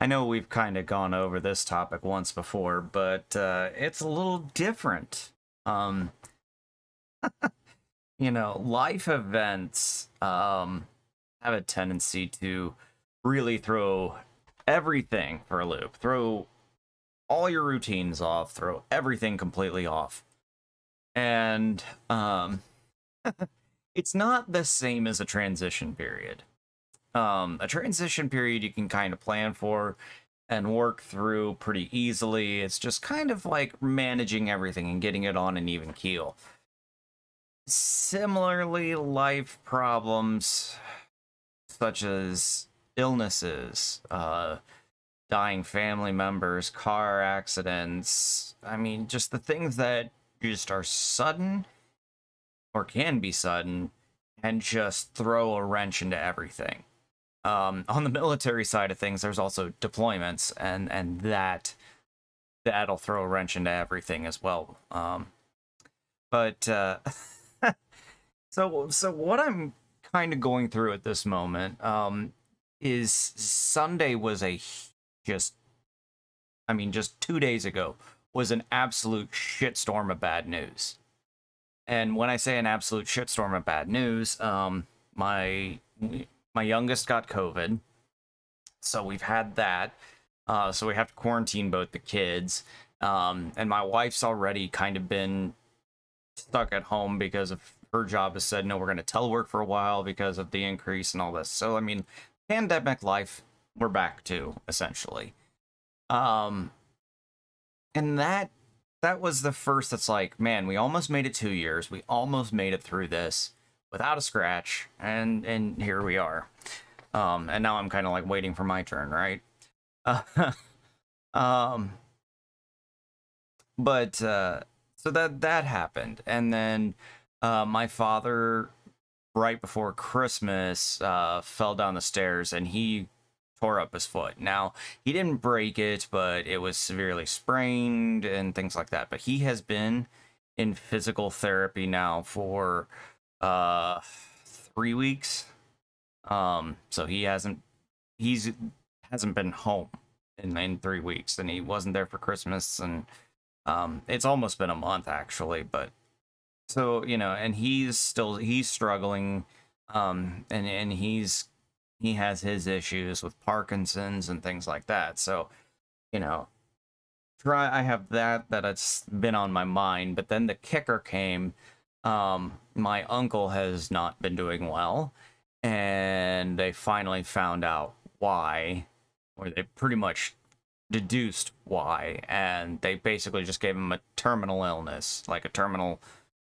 I know we've kind of gone over this topic once before, but it's a little different. Um, Life events have a tendency to really throw everything for a loop, throw all your routines off, throw everything completely off. And it's not the same as a transition period. A transition period you can kind of plan for and work through pretty easily. It's just kind of like managing everything and getting it on an even keel. Similarly, life problems such as illnesses, dying family members, car accidents. I mean, just the things that just are sudden or can be sudden and just throw a wrench into everything. On the military side of things, there's also deployments, and that'll throw a wrench into everything as well. But so what I'm kind of going through at this moment is Sunday was just just 2 days ago was an absolute shitstorm of bad news. And when I say an absolute shitstorm of bad news, my youngest got COVID, so we've had that. So we have to quarantine both the kids. And my wife's already kind of been stuck at home because of her job has said, no, we're going to telework for a while because of the increase and all this. So, I mean, pandemic life, we're back to, essentially. And that was the first that's like, man, we almost made it 2 years. We almost made it through this without a scratch, and here we are. And now I'm kind of like waiting for my turn, right? Um, but so that happened, and then my father, right before Christmas, fell down the stairs and he tore up his foot. Now, he didn't break it, but it was severely sprained and things like that. But he has been in physical therapy now for 3 weeks. So he's hasn't been home in 3 weeks, and he wasn't there for Christmas, and it's almost been a month actually. But so, and he's struggling, and he has his issues with Parkinson's and things like that. So, you know, I have that it's been on my mind. But then the kicker came. My uncle has not been doing well, and they finally found out why, or they pretty much deduced why, and they basically just gave him a terminal illness, like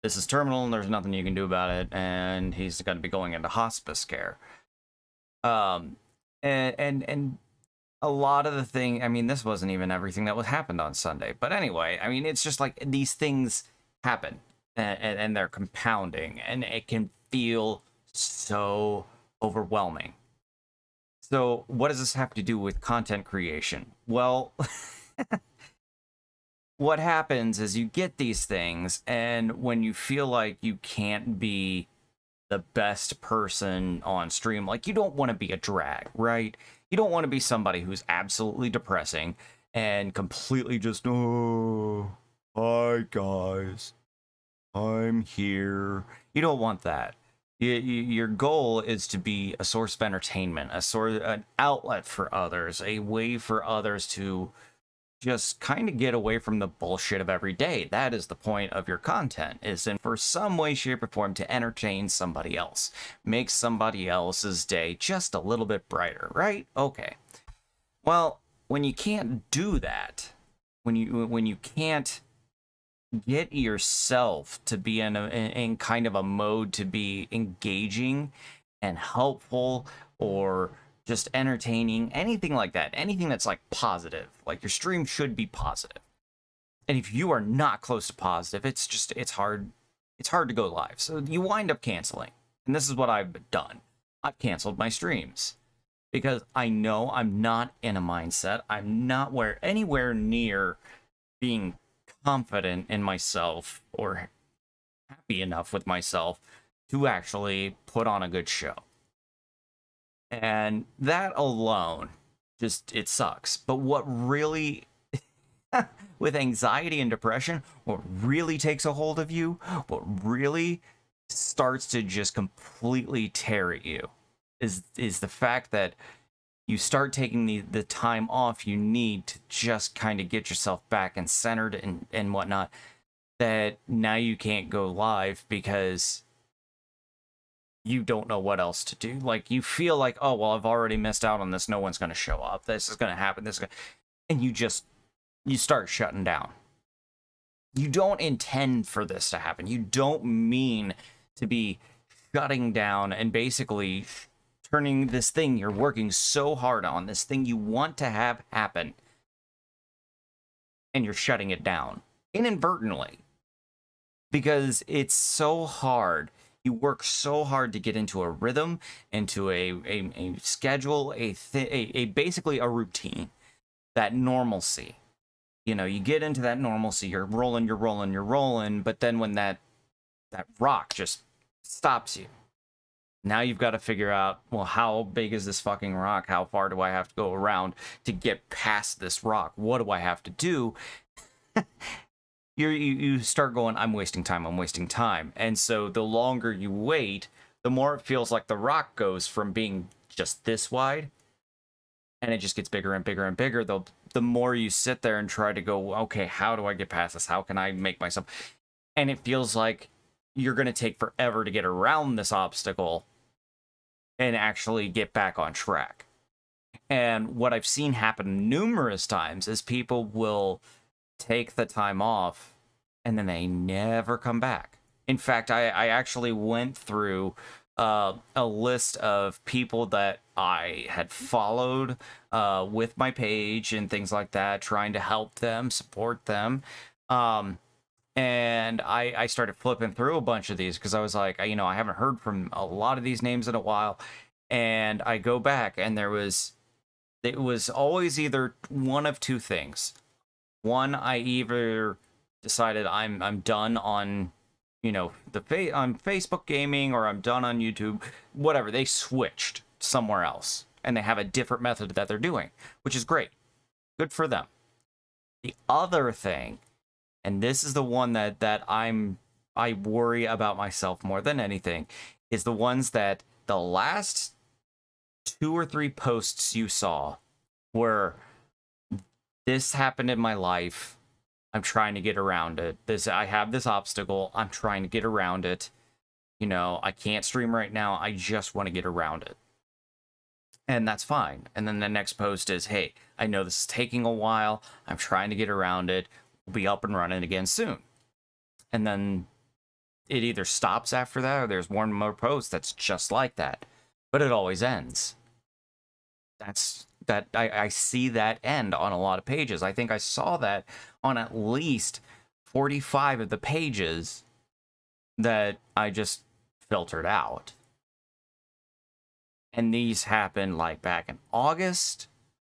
this is terminal and there's nothing you can do about it, and he's going to be going into hospice care. And a lot of the thing, I mean, this wasn't even everything that was happened on Sunday, but anyway, I mean, it's just like these things happen, and they're compounding, and it can feel so overwhelming. So what does this have to do with content creation? Well, what happens is you get these things, and when you feel like you can't be the best person on stream, like, you don't want to be a drag, right? You don't want to be somebody who's absolutely depressing and completely just, oh, hi guys, I'm here. You don't want that. Your goal is to be a source of entertainment, an outlet for others, a way for others to just kind of get away from the bullshit of every day. That is the point of your content, is in for some way, shape, or form to entertain somebody else, make somebody else's day just a little bit brighter, right? Okay. Well, when you can't do that, when you can't get yourself to be in kind of a mode to be engaging and helpful, or just entertaining, anything like that, anything that's like positive, like your stream should be positive. And if you are not close to positive, it's hard to go live. So you wind up canceling. And this is what I've done. I've canceled my streams because I know I'm not in a mindset. I'm not anywhere near being confident in myself or happy enough with myself to actually put on a good show. And that alone just, it sucks. But what really, with anxiety and depression, what really takes a hold of you, what really starts to just completely tear at you, is the fact that you start taking the time off you need to just kind of get yourself back and centered and whatnot, that now you can't go live because you don't know what else to do. Like, you feel like, oh, well, I've already missed out on this. No one's going to show up. This is going to happen. And you start shutting down. You don't intend for this to happen. You don't mean to be shutting down and basically turning this thing you're working so hard on, this thing you want to have happen, and you're shutting it down inadvertently because it's so hard. You work so hard to get into a rhythm, into a schedule, a basically a routine, that normalcy. You know, you get into that normalcy, you're rolling, but then when that rock just stops you, now you've got to figure out, well, how big is this fucking rock? How far do I have to go around to get past this rock? What do I have to do? You start going, I'm wasting time. And so the longer you wait, the more it feels like the rock goes from being just this wide, and it just gets bigger and bigger and bigger. The more you sit there and try to go, okay, how do I get past this? How can I make myself? And it feels like you're going to take forever to get around this obstacle and actually get back on track. And what I've seen happen numerous times is people will take the time off and then they never come back. In fact, I actually went through a list of people that I had followed with my page and things like that, trying to help them, support them. And I started flipping through a bunch of these because I was like, you know, I haven't heard from a lot of these names in a while. And I go back and it was always either one of two things. One, I either decided I'm done on, you know, on Facebook gaming, or I'm done on YouTube, whatever. They switched somewhere else and they have a different method that they're doing, which is great. Good for them. The other thing, and this is the one that I worry about myself more than anything, is the ones that the last 2 or 3 posts you saw were, this happened in my life, I'm trying to get around it. I have this obstacle, I'm trying to get around it. You know, I can't stream right now, I just want to get around it. And that's fine. And then the next post is, hey, I know this is taking a while, I'm trying to get around it, we'll be up and running again soon. And then it either stops after that, or there's one more post that's just like that. But it always ends. I see that end on a lot of pages. I think I saw that on at least 45 of the pages that I just filtered out. And these happened like back in August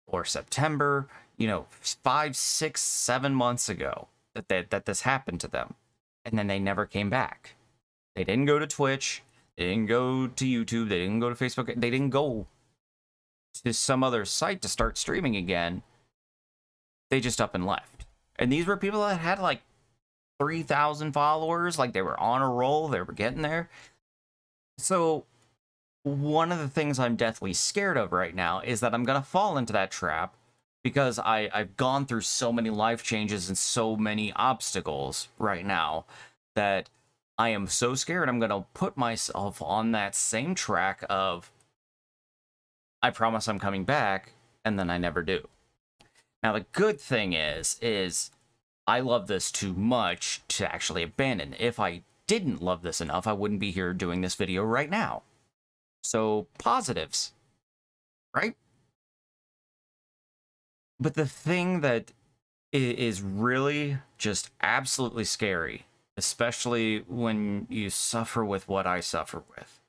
or September, you know, 5, 6, 7 months ago that this happened to them. And then they never came back. They didn't go to Twitch. They didn't go to YouTube. They didn't go to Facebook. They didn't go to some other site to start streaming again. They just up and left. And these were people that had like 3,000 followers. Like, they were on a roll. They were getting there. So one of the things I'm deathly scared of right now is that I'm going to fall into that trap, because I've gone through so many life changes and so many obstacles right now that I am so scared I'm going to put myself on that same track of, I promise I'm coming back, and then I never do. Now, the good thing is I love this too much to actually abandon. If I didn't love this enough, I wouldn't be here doing this video right now. So, positives, right? But the thing that is really just absolutely scary, especially when you suffer with what I suffer with,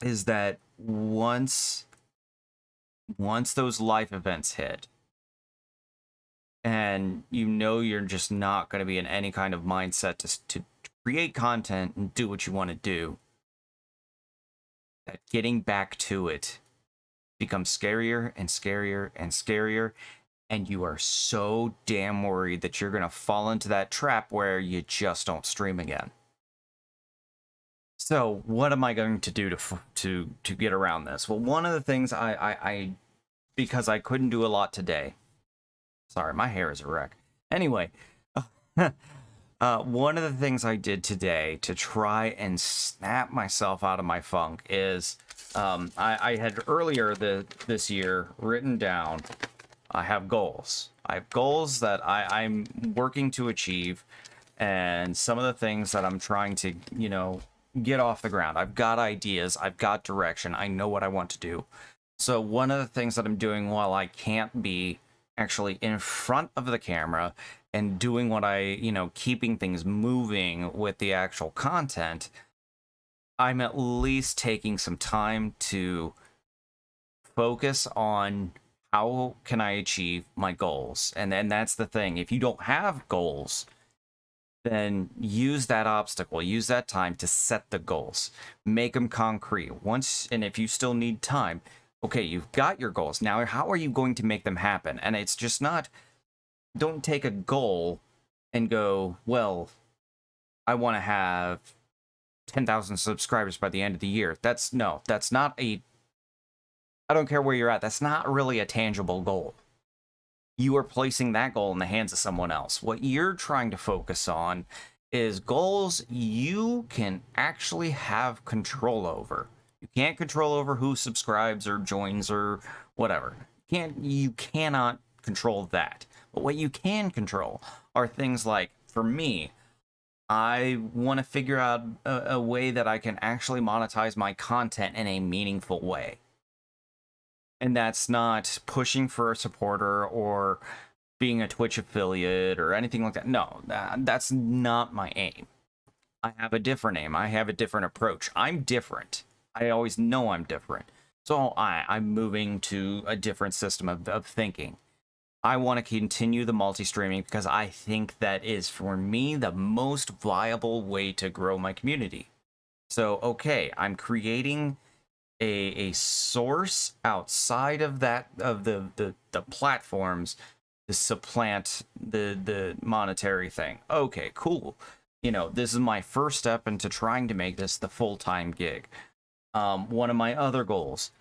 is that once those life events hit, and you know you're just not going to be in any kind of mindset to create content and do what you want to do, that getting back to it becomes scarier and scarier and scarier, and you are so damn worried that you're going to fall into that trap where you just don't stream again. So what am I going to do to get around this? Well, one of the things I because I couldn't do a lot today. Sorry, my hair is a wreck. Anyway, one of the things I did today to try and snap myself out of my funk is I had earlier this year written down, I have goals. I have goals that I'm working to achieve, and some of the things that I'm trying to, you know, get off the ground. I've got ideas, I've got direction, I know what I want to do. So one of the things that I'm doing while I can't be actually in front of the camera and doing what you know, keeping things moving with the actual content, I'm at least taking some time to focus on how can I achieve my goals. And then that's the thing. If you don't have goals, then use that obstacle, use that time to set the goals, make them concrete. And if you still need time, okay, you've got your goals. Now, how are you going to make them happen? And it's just not, don't take a goal and go, well, I want to have 10,000 subscribers by the end of the year. That's not I don't care where you're at. That's not really a tangible goal. You are placing that goal in the hands of someone else. What you're trying to focus on is goals you can actually have control over. You can't control over who subscribes or joins or whatever. You cannot control that. But what you can control are things like, for me, I want to figure out a way that I can actually monetize my content in a meaningful way. And that's not pushing for a supporter or being a Twitch affiliate or anything like that. No, that's not my aim. I have a different aim. I have a different approach. I'm different. I always know I'm different. So I'm moving to a different system of thinking. I want to continue the multi-streaming because I think that is, for me, the most viable way to grow my community. So, okay, I'm creating a source outside of that, of the platforms to supplant the monetary thing. Okay, cool. You know, this is my first step into trying to make this the full-time gig. One of my other goals,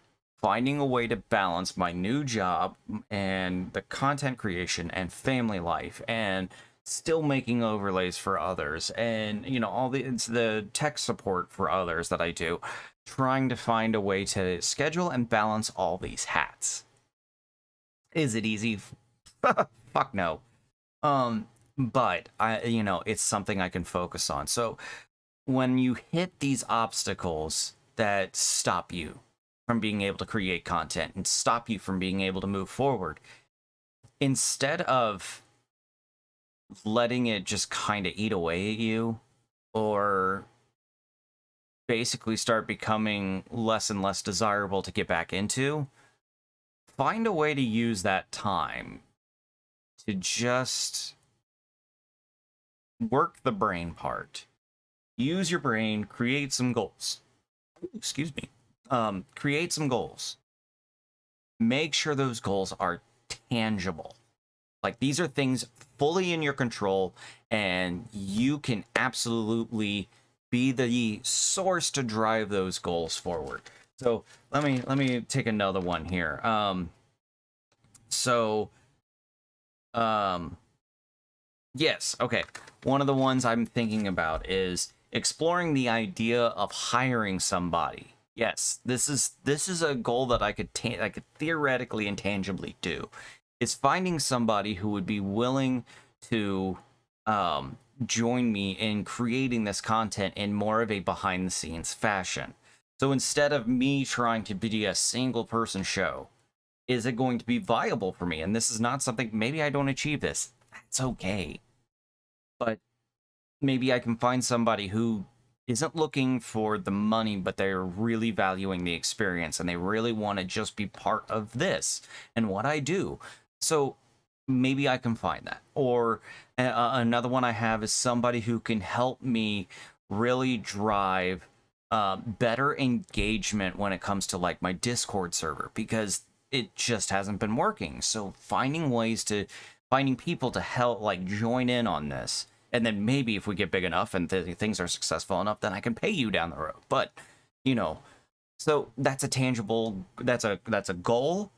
finding a way to balance my new job and the content creation and family life and still making overlays for others and, you know, all the tech support for others that I do, trying to find a way to schedule and balance all these hats. Is it easy? Fuck no. But you know, it's something I can focus on. So when you hit these obstacles that stop you from being able to create content and stop you from being able to move forward, instead of letting it just kind of eat away at you or basically start becoming less and less desirable to get back into, find a way to use that time to just work the brain part. Use your brain, create some goals. Excuse me. Create some goals. Make sure those goals are tangible. Like, these are things fully in your control, and you can absolutely be the source to drive those goals forward. So let me take another one here. Yes, okay. One of the ones I'm thinking about is exploring the idea of hiring somebody. Yes, this is a goal that I could theoretically and tangibly do. It's finding somebody who would be willing to join me in creating this content in more of a behind-the-scenes fashion. So instead of me trying to be a single-person show, is it going to be viable for me? And this is not something, maybe I don't achieve this. That's okay. But maybe I can find somebody who isn't looking for the money, but they're really valuing the experience and they really want to just be part of this and what I do. So maybe I can find that. Or another one I have is somebody who can help me really drive better engagement when it comes to like my Discord server, because it just hasn't been working. So finding people to help like join in on this, and then maybe if we get big enough and things are successful enough, then I can pay you down the road. But you know, so that's a tangible, that's a goal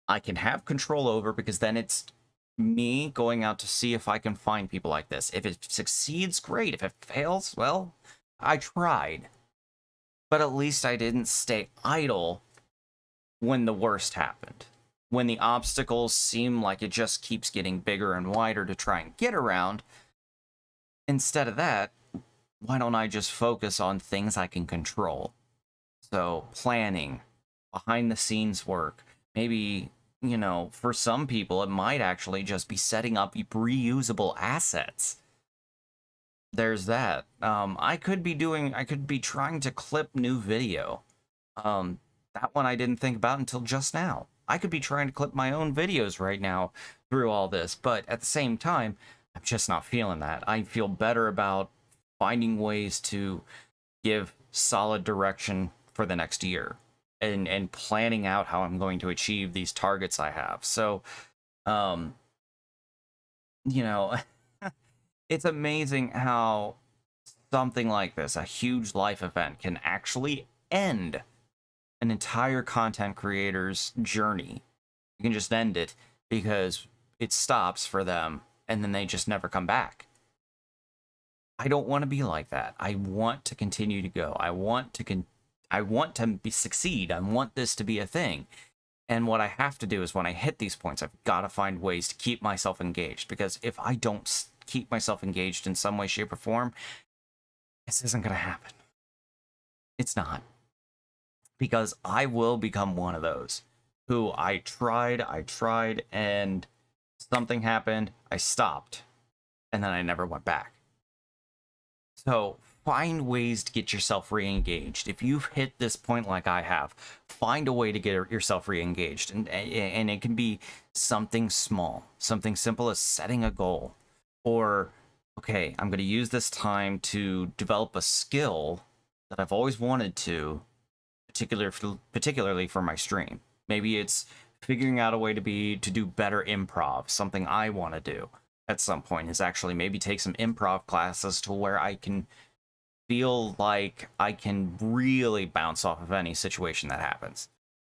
I can have control over, because then it's me going out to see if I can find people like this. If it succeeds, great. If it fails, well, I tried. But at least I didn't stay idle when the worst happened. When the obstacles seem like it just keeps getting bigger and wider to try and get around, instead of that, why don't I just focus on things I can control? So, planning, behind the scenes work, maybe, you know, for some people, it might actually just be setting up reusable assets. There's that. I could be trying to clip new video. That one I didn't think about until just now. I could be trying to clip my own videos right now through all this, but at the same time, I'm just not feeling that. I feel better about finding ways to give solid direction for the next year, and planning out how I'm going to achieve these targets I have. So, um, you know, it's amazing how something like this, a huge life event, can actually end an entire content creator's journey. You can just end it because it stops for them and then they just never come back. I don't want to be like that. I want to continue to go. I want to succeed. I want this to be a thing. And what I have to do is, when I hit these points, I've got to find ways to keep myself engaged, because if I don't keep myself engaged in some way, shape, or form, this isn't going to happen. It's not. Because I will become one of those who I tried, and something happened, I stopped, and then I never went back. So find ways to get yourself re-engaged. If you've hit this point like I have, find a way to get yourself re-engaged. And it can be something small, something simple as setting a goal. Or, okay, I'm going to use this time to develop a skill that I've always wanted to, particularly for my stream. Maybe it's figuring out a way to do better improv. Something I want to do at some point is actually maybe take some improv classes to where I can feel like I can really bounce off of any situation that happens.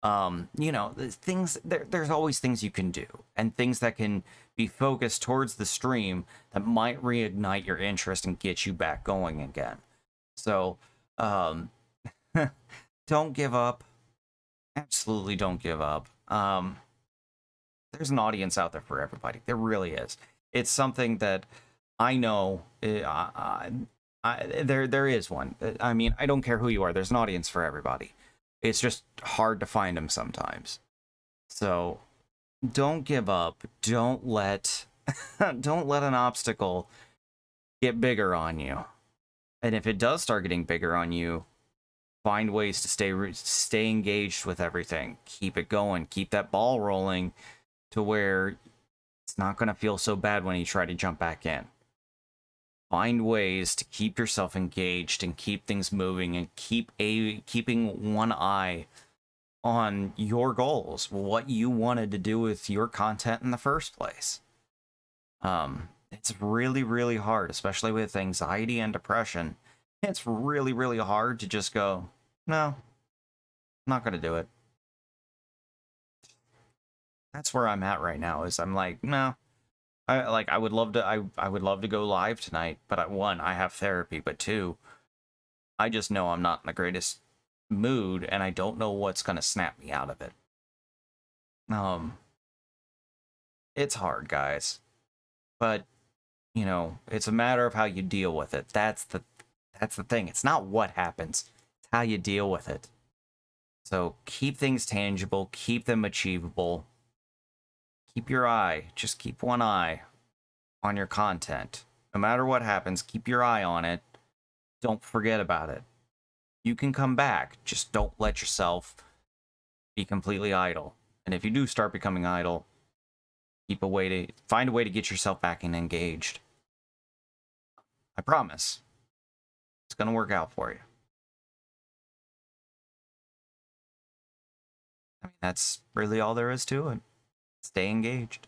You know, there's always things you can do, and things that can be focused towards the stream that might reignite your interest and get you back going again. So, don't give up. Absolutely don't give up. There's an audience out there for everybody. There really is. It's something that I know. There is one. I mean, I don't care who you are. There's an audience for everybody. It's just hard to find them sometimes. So don't give up. Don't let don't let an obstacle get bigger on you. And if it does start getting bigger on you, find ways to stay engaged with everything. Keep it going. Keep that ball rolling to where it's not going to feel so bad when you try to jump back in. Find ways to keep yourself engaged and keep things moving, and keeping one eye on your goals, what you wanted to do with your content in the first place. It's really, really hard, especially with anxiety and depression. It's really, really hard to just go, no, I'm not going to do it. That's where I'm at right now, is I'm like, no. I would love to go live tonight, but one, I have therapy, but two, I just know I'm not in the greatest mood, and I don't know what's going to snap me out of it. It's hard, guys. But, you know, it's a matter of how you deal with it. That's the thing. It's not what happens. It's how you deal with it. So keep things tangible, keep them achievable. Keep your eye, just keep one eye on your content. No matter what happens, keep your eye on it. Don't forget about it. You can come back, just don't let yourself be completely idle. And if you do start becoming idle, find a way to get yourself back and engaged. I promise. It's going to work out for you. That's really all there is to it. Stay engaged.